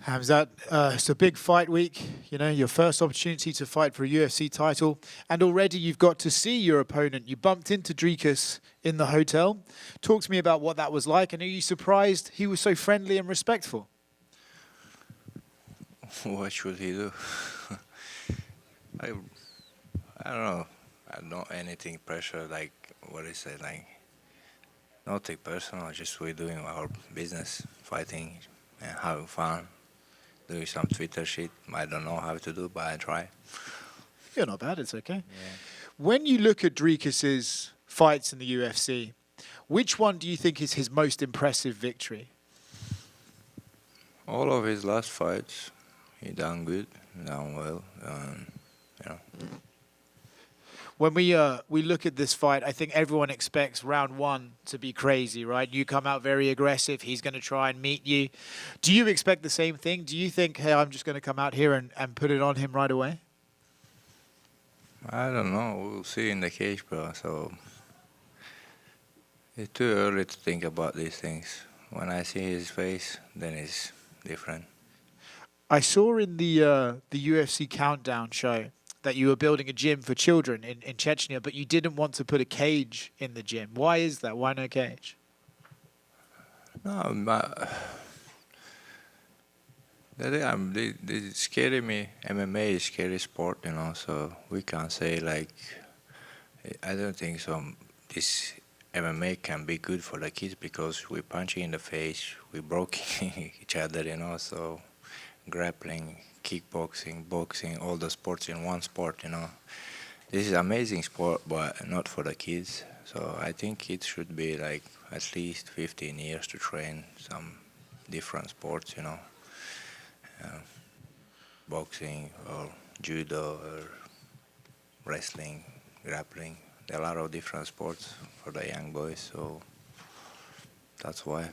Khamzat, it's a big fight week, you know, your first opportunity to fight for a UFC title, and already you've got to see your opponent. You bumped into Dricus in the hotel. Talk to me about what that was like, and are you surprised he was so friendly and respectful? What should he do? I, I don't know. I don't anything pressure like what is it like? Nothing personal. Just we're doing our business, fighting and having fun, doing some Twitter shit. I don't know how to do, but I try. You're not bad, it's okay. Yeah. When you look at Dricus's fights in the UFC, which one do you think is his most impressive victory? All of his last fights, he done good, done well. You know. When we look at this fight, I think everyone expects round one to be crazy, right? You come out very aggressive. He's going to try and meet you. Do you expect the same thing? Do you think, hey, I'm just going to come out here and put it on him right away? I don't know. We'll see in the cage, bro. So it's too early to think about these things. When I see his face, then it's different. I saw in the UFC Countdown show that you were building a gym for children in Chechnya, but you didn't want to put a cage in the gym. Why is that? Why no cage? No, they scary me. MMA is scary sport, you know. So we can't say like. I don't think so. This MMA can be good for the kids because we punching in the face, we broking each other, you know. So grappling, kickboxing, boxing, all the sports in one sport, you know. This is amazing sport, but not for the kids. So I think kids should be like at least 15 years to train some different sports, you know. Boxing or judo or wrestling, grappling. There are a lot of different sports for the young boys, so that's why.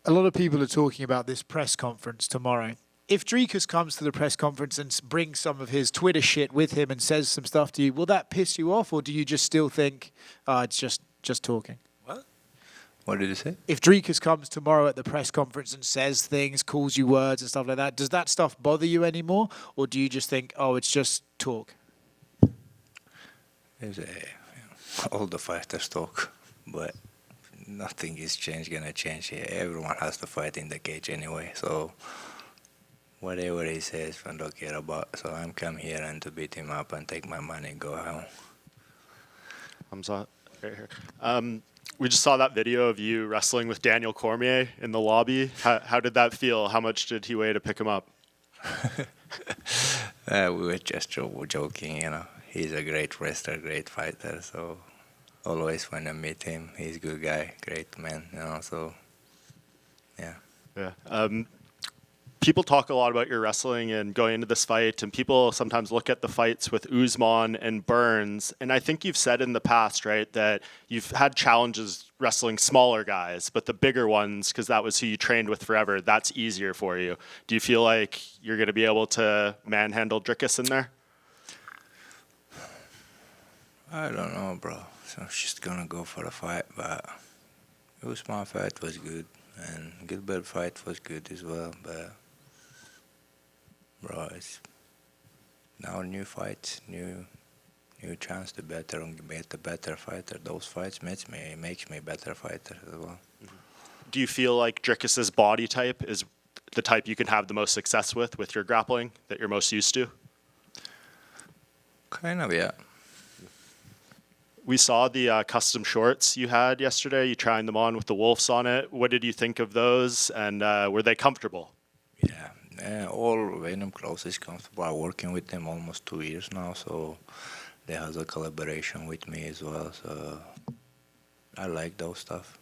A lot of people are talking about this press conference tomorrow. If Dricus comes to the press conference and brings some of his Twitter shit with him and says some stuff to you, will that piss you off, or do you just still think it's just talking? What? What did you say? If Dricus comes tomorrow at the press conference and says things, calls you words and stuff like that, does that stuff bother you anymore, or do you just think, oh, it's just talk? All the fighters talk, but nothing is gonna change here. Everyone has to fight in the cage anyway, so whatever he says, I don't care about. So I'm come here and to beat him up and take my money and go home. Khamzat, right here. We just saw that video of you wrestling with Daniel Cormier in the lobby. How did that feel? How much did he weigh to pick him up? We were just joking, you know. He's a great wrestler, great fighter, so always when I meet him, he's a good guy, great man, you know, so yeah. Yeah. People talk a lot about your wrestling and going into this fight, and people sometimes look at the fights with Usman and Burns, and I think you've said in the past, right, that you've had challenges wrestling smaller guys, but the bigger ones, because that was who you trained with forever, that's easier for you. Do you feel like you're going to be able to manhandle Dricus in there? I don't know, bro. So I'm just gonna go for the fight, but Usman fight was good, and Gilbert fight was good as well, but bro, it's now new fights, new chance to better and get a better fighter. Those fights makes me a better fighter as well. Do you feel like Dricus's body type is the type you can have the most success with your grappling, that you're most used to? Kind of, yeah. We saw the custom shorts you had yesterday. You trying them on with the wolves on it. What did you think of those, and were they comfortable? Yeah, all Venom clothes is comfortable. I'm working with them almost 2 years now, so they have a collaboration with me as well. So I like those stuff.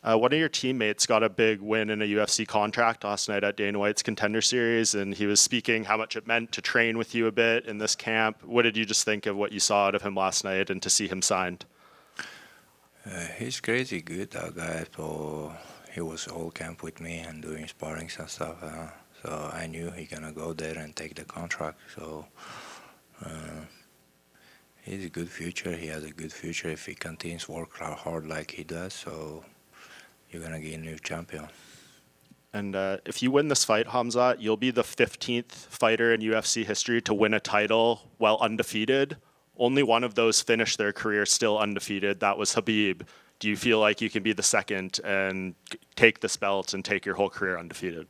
One of your teammates got a big win in a UFC contract last night at Dana White's Contender Series, and he was speaking how much it meant to train with you a bit in this camp. What did you just think of what you saw out of him last night and to see him signed? He's crazy good, that guy. So he was all camp with me and doing sparrings and stuff. So I knew he gonna go there and take the contract. So he's a good future. He has a good future if he continues work hard like he does. So you're gonna get a new champion. And if you win this fight, Khamzat, you'll be the 15th fighter in UFC history to win a title while undefeated. Only one of those finished their career still undefeated. That was Khabib. Do you feel like you can be the second and take this belt and take your whole career undefeated?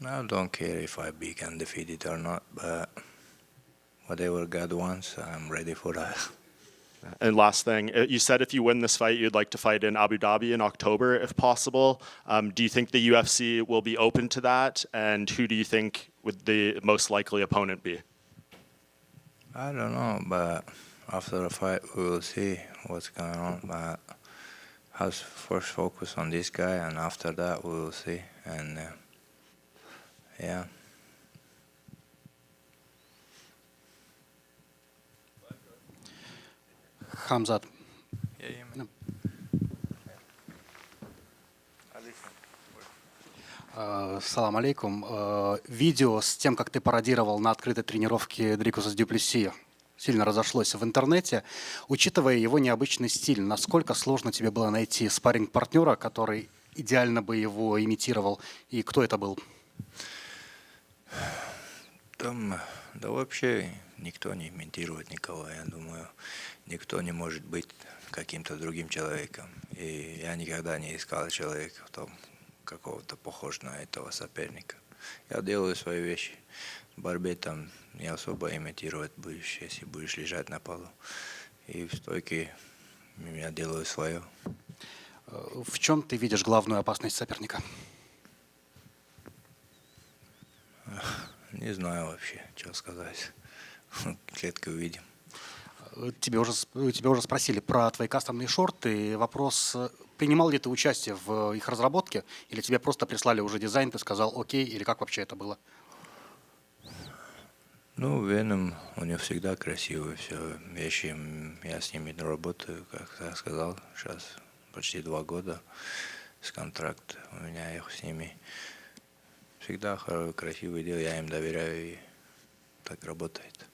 I don't care if I be undefeated or not, but whatever God wants, I'm ready for that. And last thing, you said if you win this fight, you'd like to fight in Abu Dhabi in October, if possible. Do you think the UFC will be open to that? And who do you think would the most likely opponent be? I don't know, but after the fight, we will see what's going on. But I'll first focus on this guy, and after that, we will see. And yeah. Khamzat. Салам алейкум. Видео с тем, как ты пародировал на открытой тренировке Дрикуса Дю Плесси, сильно разошлось в интернете. Учитывая его необычный стиль, насколько сложно тебе было найти спарринг-партнера, который идеально бы его имитировал, и кто это был? Там, да вообще никто не имитирует никого, я думаю. Никто не может быть каким-то другим человеком. И я никогда не искал человека, какого-то похож на этого соперника. Я делаю свои вещи. В борьбе там не особо имитировать будешь, если будешь лежать на полу. И в стойке я делаю свое. В чем ты видишь главную опасность соперника? Не знаю вообще, что сказать. Клетку увидим. Тебя уже спросили про твои кастомные шорты. Вопрос, принимал ли ты участие в их разработке, или тебе просто прислали уже дизайн, ты сказал окей, или как вообще это было? Ну, Веном, у него всегда красивые все вещи. Я с ними работаю, как я сказал, сейчас почти 2 года с контракта. У меня их с ними всегда красивые дела, я им доверяю, и так работает.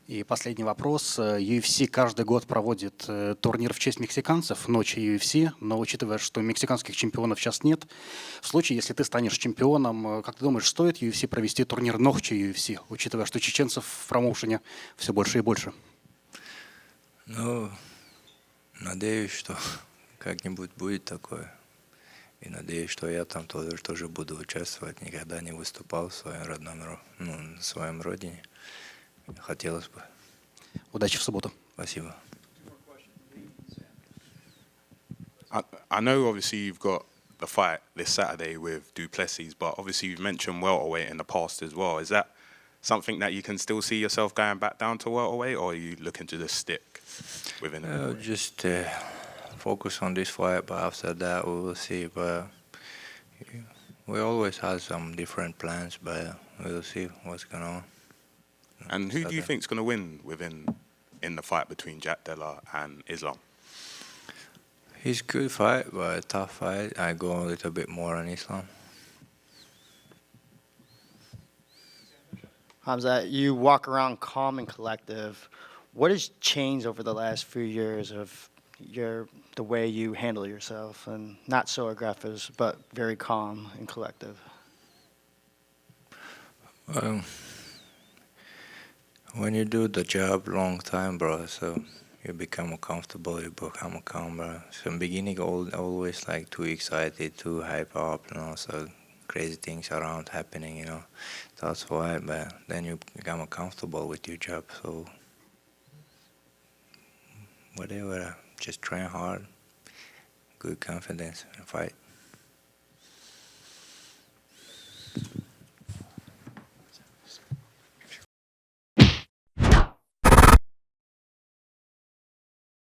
И последний вопрос. UFC каждый год проводит турнир в честь мексиканцев, ночи UFC, но учитывая, что мексиканских чемпионов сейчас нет, в случае, если ты станешь чемпионом, как ты думаешь, стоит UFC провести турнир ночи UFC, учитывая, что чеченцев в промоушене все больше и больше? Ну, надеюсь, что как-нибудь будет такое. И надеюсь, что я там тоже буду участвовать. Никогда не выступал в своем родном, в своем родине. Хотелось бы. Удачи в субботу. Спасибо. I know obviously you've got the fight this Saturday with Du Plessis, but obviously you've mentioned welterweight in the past as well. Is that something that you can still see yourself going back down to welterweight, or are you looking to just stick within it? Just focus on this fight, but after that we will see. But we always have some different plans, but we will see what's going on. And who do you think is going to win in the fight between Jack Della and Islam? It's a good fight, but a tough fight. I go a little bit more on Islam. Khamzat, you walk around calm and collective. What has changed over the last few years of the way you handle yourself, and not so aggressive, but very calm and collective? When you do the job long time, bro, so you become comfortable, you become calm, bro. So in the beginning, always like too excited, too hype up, so crazy things around happening, That's why, but then you become comfortable with your job, so whatever, just train hard, good confidence, and fight.